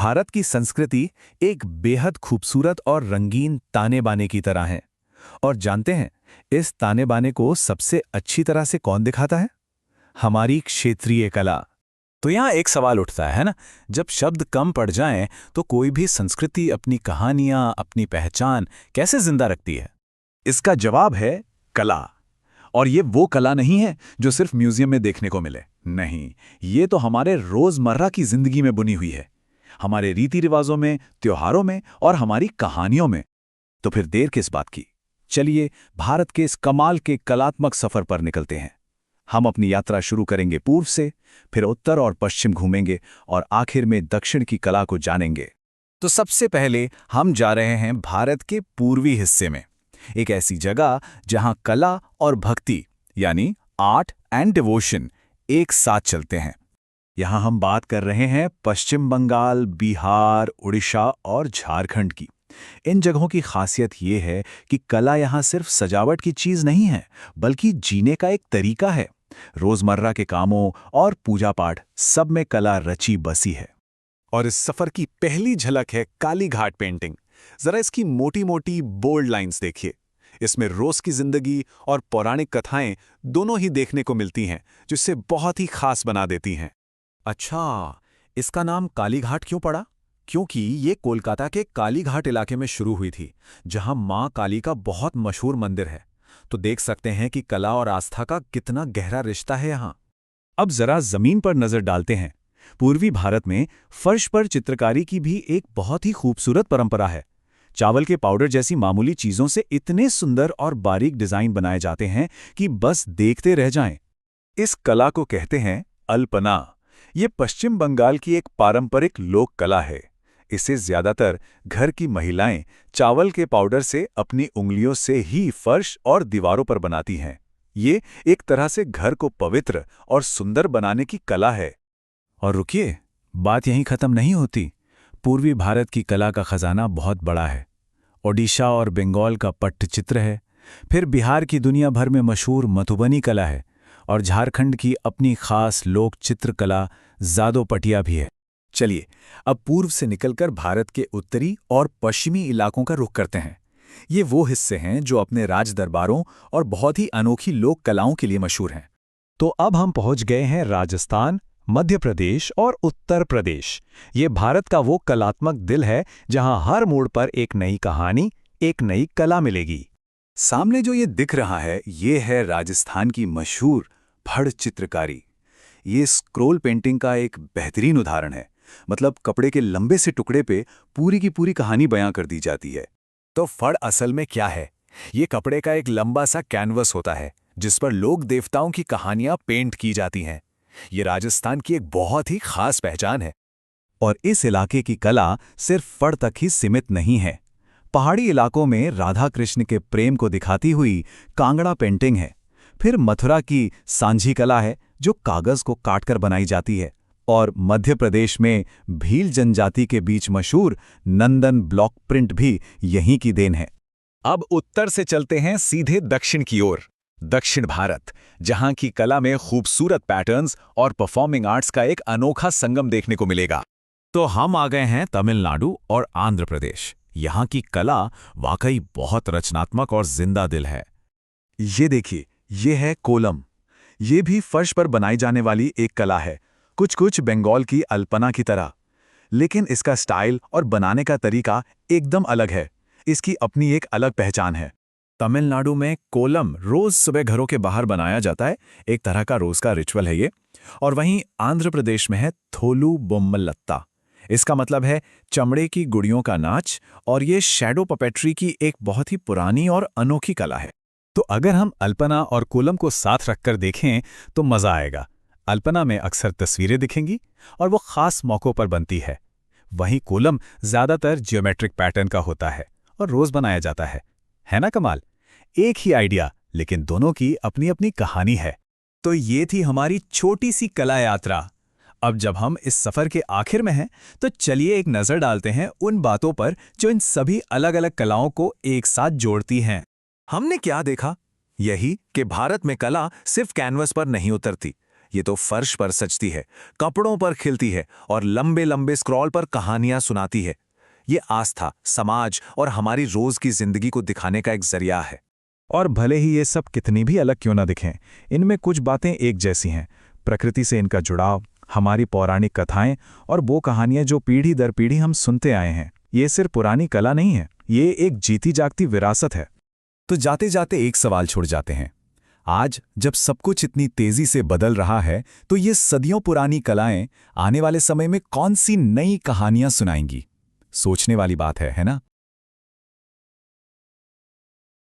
भारत की संस्कृति एक बेहद खूबसूरत और रंगीन ताने बाने की तरह है। और जानते हैं, इस ताने बाने को सबसे अच्छी तरह से कौन दिखाता है? हमारी क्षेत्रीय कला। तो यहाँ एक सवाल उठता है ना, जब शब्द कम पड़ जाएं तो कोई भी संस्कृति अपनी कहानियां, अपनी पहचान कैसे जिंदा रखती है? इसका जवाब है कला। और ये वो कला नहीं है जो सिर्फ म्यूजियम में देखने को मिले। नहीं, ये तो हमारे रोजमर्रा की जिंदगी में बुनी हुई है, हमारे रीति रिवाजों में, त्योहारों में और हमारी कहानियों में। तो फिर देर किस बात की? चलिए भारत के इस कमाल के कलात्मक सफर पर निकलते हैं। हम अपनी यात्रा शुरू करेंगे पूर्व से, फिर उत्तर और पश्चिम घूमेंगे और आखिर में दक्षिण की कला को जानेंगे। तो सबसे पहले हम जा रहे हैं भारत के पूर्वी हिस्से में, एक ऐसी जगह जहां कला और भक्ति यानी आर्ट एंड डिवोशन एक साथ चलते हैं। यहां हम बात कर रहे हैं पश्चिम बंगाल, बिहार, उड़ीसा और झारखंड की। इन जगहों की खासियत ये है कि कला यहां सिर्फ सजावट की चीज नहीं है, बल्कि जीने का एक तरीका है। रोजमर्रा के कामों और पूजा पाठ सब में कला रची बसी है। और इस सफर की पहली झलक है काली घाट पेंटिंग। जरा इसकी मोटी मोटी बोल्ड लाइंस देखिए। इसमें रोज की जिंदगी और पौराणिक कथाएं दोनों ही देखने को मिलती हैं, जो इसे बहुत ही खास बना देती हैं। अच्छा, इसका नाम काली घाट क्यों पड़ा? क्योंकि ये कोलकाता के काली घाट इलाके में शुरू हुई थी, जहां मां काली का बहुत मशहूर मंदिर है। तो देख सकते हैं कि कला और आस्था का कितना गहरा रिश्ता है यहां। अब जरा जमीन पर नजर डालते हैं। पूर्वी भारत में फर्श पर चित्रकारी की भी एक बहुत ही खूबसूरत परंपरा है। चावल के पाउडर जैसी मामूली चीजों से इतने सुंदर और बारीक डिजाइन बनाए जाते हैं कि बस देखते रह जाएं। इस कला को कहते हैं अल्पना। ये पश्चिम बंगाल की एक पारंपरिक लोक कला है। इसे ज्यादातर घर की महिलाएं चावल के पाउडर से अपनी उंगलियों से ही फर्श और दीवारों पर बनाती हैं। ये एक तरह से घर को पवित्र और सुंदर बनाने की कला है। और रुकिए, बात यहीं खत्म नहीं होती। पूर्वी भारत की कला का खजाना बहुत बड़ा है। ओडिशा और बंगाल का पट्टचित्र है, फिर बिहार की दुनिया भर में मशहूर मधुबनी कला है, और झारखंड की अपनी खास लोक चित्रकला जादो पटिया भी है। चलिए अब पूर्व से निकलकर भारत के उत्तरी और पश्चिमी इलाकों का रुख करते हैं। ये वो हिस्से हैं जो अपने राज दरबारों और बहुत ही अनोखी लोक कलाओं के लिए मशहूर हैं। तो अब हम पहुंच गए हैं राजस्थान, मध्य प्रदेश और उत्तर प्रदेश। ये भारत का वो कलात्मक दिल है जहां हर मोड़ पर एक नई कहानी, एक नई कला मिलेगी। सामने जो ये दिख रहा है, ये है राजस्थान की मशहूर फड़ चित्रकारी। ये स्क्रोल पेंटिंग का एक बेहतरीन उदाहरण है। मतलब कपड़े के लंबे से टुकड़े पे पूरी की पूरी कहानी बयां कर दी जाती है। तो फड़ असल में क्या है? ये कपड़े का एक लंबा सा कैनवस होता है जिस पर लोक देवताओं की कहानियां पेंट की जाती हैं। ये राजस्थान की एक बहुत ही खास पहचान है। और इस इलाके की कला सिर्फ फड़ तक ही सीमित नहीं है। पहाड़ी इलाकों में राधा कृष्ण के प्रेम को दिखाती हुई कांगड़ा पेंटिंग है। फिर मथुरा की सांझी कला है जो कागज को काटकर बनाई जाती है। और मध्य प्रदेश में भील जनजाति के बीच मशहूर नंदन ब्लॉक प्रिंट भी यहीं की देन है। अब उत्तर से चलते हैं सीधे दक्षिण की ओर। दक्षिण भारत, जहां की कला में खूबसूरत पैटर्न्स और परफॉर्मिंग आर्ट्स का एक अनोखा संगम देखने को मिलेगा। तो हम आ गए हैं तमिलनाडु और आंध्र प्रदेश। यहाँ की कला वाकई बहुत रचनात्मक और जिंदा दिल है। ये देखिए, ये है कोलम। ये भी फर्श पर बनाई जाने वाली एक कला है, कुछ बंगाल की अल्पना की तरह। लेकिन इसका स्टाइल और बनाने का तरीका एकदम अलग है। इसकी अपनी एक अलग पहचान है। तमिलनाडु में कोलम रोज सुबह घरों के बाहर बनाया जाता है, एक तरह का रोज का रिचुअल है ये। और वहीं आंध्र प्रदेश में है थोलू बोम्मलत्ता। इसका मतलब है चमड़े की गुड़ियों का नाच, और ये शैडो पपेट्री की एक बहुत ही पुरानी और अनोखी कला है। तो अगर हम अल्पना और कोलम को साथ रखकर देखें तो मजा आएगा। अल्पना में अक्सर तस्वीरें दिखेंगी और वो खास मौक़ों पर बनती है। वहीं कोलम ज्यादातर ज्योमेट्रिक पैटर्न का होता है और रोज बनाया जाता है ना कमाल? एक ही आइडिया, लेकिन दोनों की अपनी अपनी कहानी है। तो ये थी हमारी छोटी सी कला यात्रा। अब जब हम इस सफर के आखिर में हैं, तो चलिए एक नजर डालते हैं उन बातों पर जो इन सभी अलग अलग कलाओं को एक साथ जोड़ती हैं। हमने क्या देखा? यही कि भारत में कला सिर्फ कैनवस पर नहीं उतरती, ये तो फर्श पर सजती है, कपड़ों पर खिलती है और लंबे लंबे स्क्रॉल पर कहानियां सुनाती है। ये आस्था, समाज और हमारी रोज की जिंदगी को दिखाने का एक जरिया है। और भले ही ये सब कितनी भी अलग क्यों ना दिखें, इनमें कुछ बातें एक जैसी हैं। प्रकृति से इनका जुड़ाव, हमारी पौराणिक कथाएं और वो कहानियां जो पीढ़ी दर पीढ़ी हम सुनते आए हैं। ये सिर्फ पुरानी कला नहीं है, ये एक जीती जागती विरासत है। तो जाते जाते एक सवाल छोड़ जाते हैं। आज जब सब कुछ इतनी तेजी से बदल रहा है, तो ये सदियों पुरानी कलाएं आने वाले समय में कौन सी नई कहानियां सुनाएंगी? सोचने वाली बात है ना?